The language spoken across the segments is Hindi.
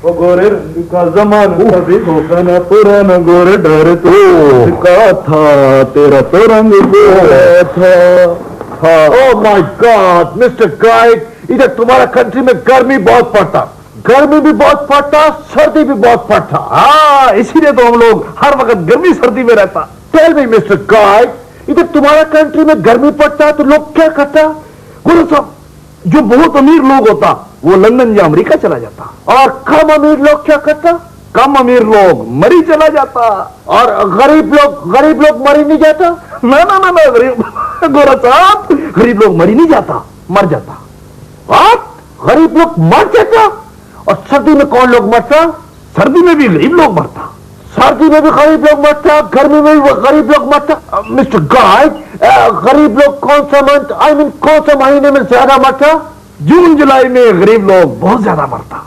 ओ गोरे रंग का जमाना कभी धोखा न पुराना गोरे डर तो का था तेरा तो रंग गोरा था। Oh my God mister guide, इधर तुम्हारा कंट्री में गर्मी बहुत पड़ता, गर्मी भी बहुत पड़ता, सर्दी भी बहुत पड़ता। हाँ, इसीलिए तो हम लोग हर वक्त गर्मी सर्दी में रहता। टेल मी मिस्टर गाइड, इधर तुम्हारा कंट्री में गर्मी पड़ता तो लोग क्या करता? गुरु साहब, जो बहुत अमीर लोग होता वो लंदन या अमेरिका चला जाता, और कम अमीर लोग क्या करता? कम अमीर लोग मरी चला जाता। और गरीब लोग मरी नहीं जाता? ना ना ना ना गरीब गोरा साहब, गरीब लोग मरी नहीं जाता, मर जाता। आप गरीब लोग मर जाता? और सर्दी में कौन लोग मरता? सर्दी में भी गरीब लोग मरता। सर्दी में भी गरीब लोग मरता, गर्मी में भी गरीब लोग मरता। मिस्टर गाइड, गरीब लोग कौन सा मंथ, आई मीन कौन सा महीने में ज्यादा मरता? जून जुलाई में गरीब लोग बहुत ज्यादा मरता।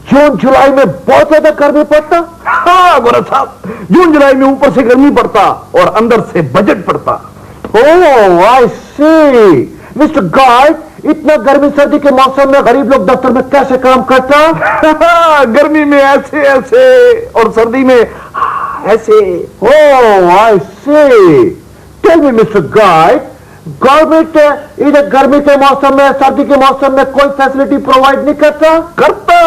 जून जुलाई में बहुत ज्यादा गर्मी पड़ता? हाँ गोरा साहब, जून जुलाई में ऊपर से गर्मी पड़ता और अंदर से बजट पड़ता। ओह आई सी। मिस्टर गाइड, इतना गर्मी सर्दी के मौसम में गरीब लोग दफ्तर में कैसे काम करता? गर्मी में ऐसे ऐसे और सर्दी में ऐसे। Oh I see. Tell me mister guide, government इधर गर्मी के मौसम में सर्दी के मौसम में कोई फैसिलिटी प्रोवाइड नहीं करता? करता,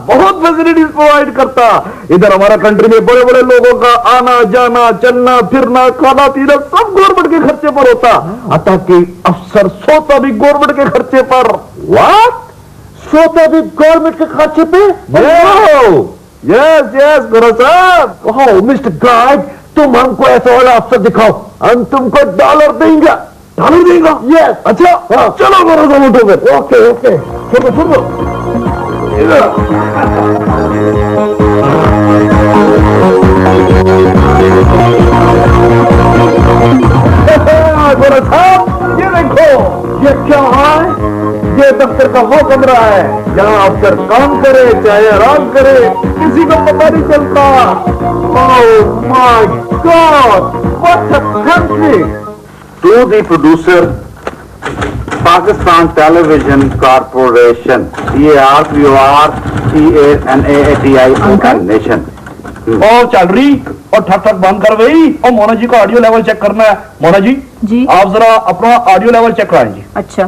बहुत फैसिलिटीज प्रोवाइड करता। इधर हमारा कंट्री में बड़े बड़े लोगों का आना जाना, चलना फिरना, खाना पीना सब गवर्नमेंट के खर्चे पर होता। अतः कि अफसर सोता भी गवर्नमेंट के खर्चे पर। व्हाट? सोता भी गवर्नमेंट के खर्चे पे? यस यस गोरा साहब। ओह मिस्टर गाइड, तुम हमको ऐसा वाला अफसर दिखाओ, हम तुमको डॉलर देंगे। डॉलर देगा? यस। अच्छा हाँ। चलो गोरा साहब उठो फिर। Okay okay. सुनो सुनो इधर गोरा साहब, ये देखो, ये क्या है? ये दफ्तर का वो कमरा है, यहाँ अफसर काम करे चाहे आराम करे, किसी को पता नहीं चलता। Oh my God, what a country. To the producer, Pakistan Television Corporation, PARPORCANATI Nation. और चल रही और ठक ठक बंद कर गई। और मोना जी का ऑडियो लेवल चेक करना है। मोना जी जी आप जरा अपना ऑडियो लेवल चेक कराएं जी। अच्छा,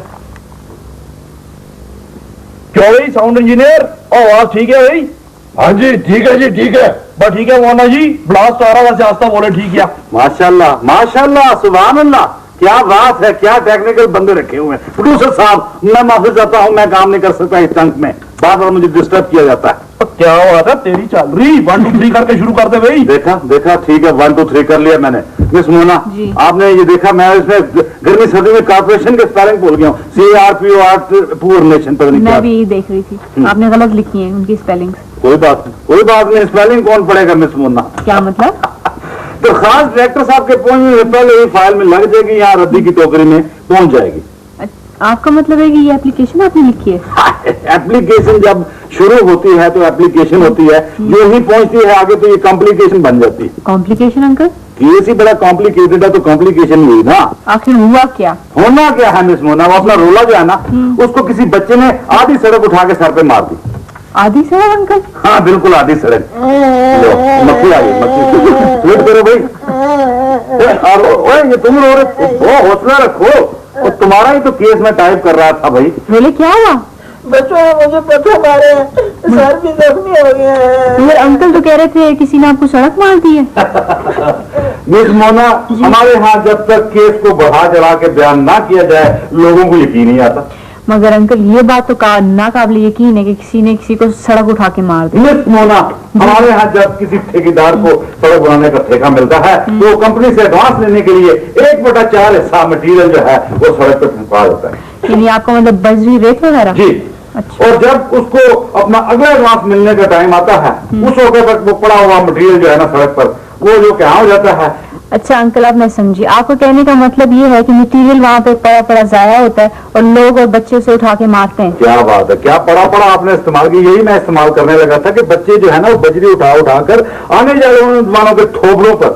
क्यों भाई साउंड इंजीनियर, आवाज ठीक है भाई? हाँ जी ठीक है जी, ठीक है। बस ठीक है मोना जी, ब्लास्ट आ रहा वैसे आस्ता बोले ठीक है। माशाल्लाह माशाल्लाह, सुभान अल्लाह, क्या बात है, क्या टेक्निकल बंदे रखे हुए हैं। प्रोड्यूसर साहब, मैं माफी चाहता हूं, मैं काम नहीं कर सकता इस टंक में, बार बार मुझे डिस्टर्ब किया जाता है। क्या बात है, तेरी चल रही 1 2 3 करके शुरू कर दे भाई। देखा देखा, ठीक है 1 2 3 कर लिया मैंने। मिस मोना, आपने ये देखा, मैं इसमें गर्मी सर्दी में कॉर्पोरेशन के स्पेलिंग भूल गया हूँ। CARPOR पुअर नेशन, पता नहीं क्या। मैं भी यही देख रही थी, आपने गलत लिखी है उनकी स्पेलिंग। कोई बात नहीं, स्पेलिंग कौन पढ़ेगा मिस मोना? क्या मतलब? तो खास डायरेक्टर साहब के पहुंचने से पहले ही फाइल में लग जाएगी, यहाँ रद्दी की टोकरी में पहुंच जाएगी। आपका मतलब है कि ये एप्लीकेशन आपने लिखी है? एप्लीकेशन जब शुरू होती है तो एप्लीकेशन होती है, जो ही पहुंचती है आगे तो ये कॉम्प्लिकेशन बन जाती है। Complication uncle? केस ही बड़ा कॉम्प्लिकेटेड है तो कॉम्प्लिकेशन हुई ना। आखिर हुआ क्या? होना क्या है मिस मोना, वो अपना रोला जो है ना, उसको किसी बच्चे ने आधी सड़क उठा के सर पे मार दी। आधी सड़क अंकल? हाँ बिल्कुल आधी सड़क। मक्खी आ गई, मक्खी वेट करो भाई। और ये तुम रो रहे हो, हौसला रखो। और तुम्हारा ही तो केस में टाइप कर रहा था भाई। बोले क्या हुआ? बच्चों ने मुझे पत्थर मारे, सर भी जख्मी हो गया है। ये अंकल तो कह रहे थे किसी ने आपको सड़क मार दी है। मिस मोना, हमारे यहाँ जब तक केस को बढ़ा चढ़ा के बयान ना किया जाए लोगों को यकीन नहीं आता। मगर अंकल ये बात तो ना काबिल यकीन है कि किसी ने किसी को सड़क उठा के मार दी। मिस मोना, हमारे यहाँ जब किसी ठेकेदार को सड़क बनाने का ठेका मिलता है तो कंपनी से एडवांस लेने के लिए 1/4 हिस्सा मटेरियल जो है वो सड़क पर पहुंचा जाता है। यानी आपका मतलब बजरी रेत वगैरह? जी। अच्छा। और जब उसको अपना अगला एडवांस मिलने का टाइम आता है, उस वक्त तक वो पड़ा हुआ मटेरियल जो है ना सड़क पर, वो जो क्या हो जाता है। अच्छा अंकल, अब मैं समझी, आपको कहने का मतलब ये है कि मटेरियल वहाँ पे पड़ा पड़ा जाया होता है और लोग और बच्चे उसे उठा के मारते हैं। क्या बात है, क्या पड़ा पड़ा आपने इस्तेमाल की, यही मैं इस्तेमाल करने लगा था कि बच्चे जो है ना वो बजरी उठा उठा कर आने जाने वालों के थोबड़ों पर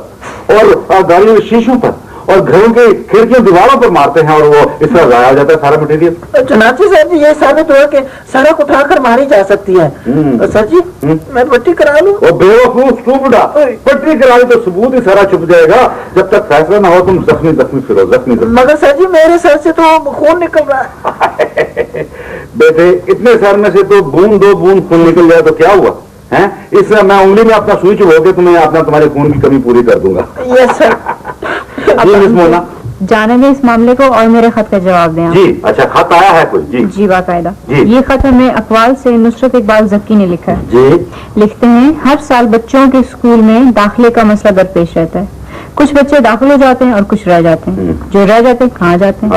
और गाड़ियों के शीशों पर और घरों की खिड़कियों दीवारों पर मारते हैं और वो इस तरह जाया हो जाता है सारा मटेरियल। चुनाची सर जी, ये साबित हुआ कि सड़क उठाकर मारी जा सकती है। सर जी, मैं पट्टी करा लूं? वो बेवकूफ टुकड़ा, पट्टी करा दी तो सबूत ही सारा छुप जाएगा। जब तक फैसला ना हो तुम जख्मी जख्मी फिरो, जख्मी जख्मी। मगर सर जी, मेरे सर से तो खून निकल रहा है। बेटे, इतने सर में से तो बूंद दो बूंद खून निकल जाए तो क्या हुआ है? इसलिए मैं उंगली में अपना सुई चुभो के तुम्हारे खून की कमी पूरी कर दूंगा। Yes sir. जी मिस मोना, जाने दें इस मामले को और मेरे खत का जवाब दें आप। जी अच्छा, खत आया है कोई? जी जी बाकायदा। जी। ये खत हमें अकवाल से नुसरत इकबाल जक्की ने लिखा है। जी। लिखते हैं, हर साल बच्चों के स्कूल में दाखिले का मसला दरपेश रहता है। कुछ बच्चे दाखिल हो जाते हैं और कुछ रह जाते हैं। जो रह जाते हैं कहाँ जाते हैं?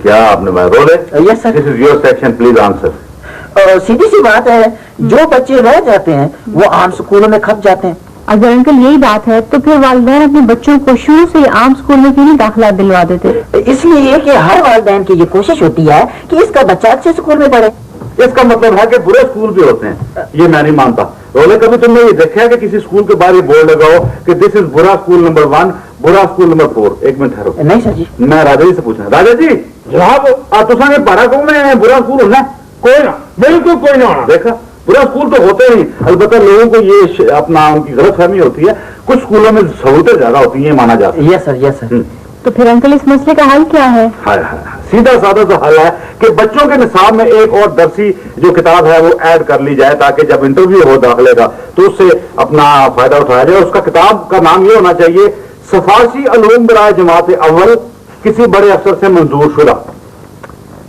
क्या आपने मैं रोले? Yes sir. This is your section, please answer. सीधी सी बात है, जो बच्चे रह जाते हैं वो आम स्कूलों में खप जाते हैं। अगर अंकल यही बात है तो फिर वालिदैन अपने बच्चों को शुरू से ही आम स्कूल में क्यों नहीं दाखिला दिलवा देते? इसलिए कि हर वालिदैन की ये कोशिश होती है कि इसका बच्चा अच्छे स्कूल में पढ़े। इसका मतलब है कि बुरे स्कूल भी होते हैं, ये मैं नहीं मानता। रोले, कभी तुमने ये देखा है कि किसी स्कूल के बाहर ये बोर्ड लगाओ कि दिस इज बुरा स्कूल नंबर 1, बुरा स्कूल नंबर 4? एक मिनट ठहरो, नहीं सर जी। मैं राजा जी से पूछना। राजा जी जनाब, तुसा पढ़ा को में बुरा स्कूल होना? कोई ना, बिल्कुल कोई ना होना। देखा, बुरा स्कूल तो होते नहीं, अलबत्ता लोगों को ये अपना उनकी गलतफहमी होती है। कुछ स्कूलों में सहूलतें ज्यादा होती है, माना जाता है। Yes sir, yes sir. तो फिर अंकल इस मसले का हल क्या है? हाय हाय, सीधा साधा सा हल है कि बच्चों के निसाब में एक और दरसी जो किताब है वो ऐड कर ली जाए, ताकि जब इंटरव्यू हो दाखिले का तो उससे अपना फायदा उठाया जाए। उसका किताब का नाम ये होना चाहिए, सफारशी अलूम बराए जमात अव्वल, किसी बड़े अफसर से मंजूर शुदा।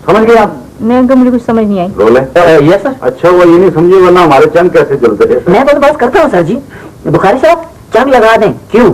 समझ गए आप? नहीं अंकल, मुझे कुछ समझ नहीं आई। रोले? Yes sir. अच्छा, वो ये नहीं समझे वरना हमारे चंद कैसे चलते हैं? मैं तो बस करता हूँ सर जी। बुखारी साहब, चंग लगा दें। क्यों?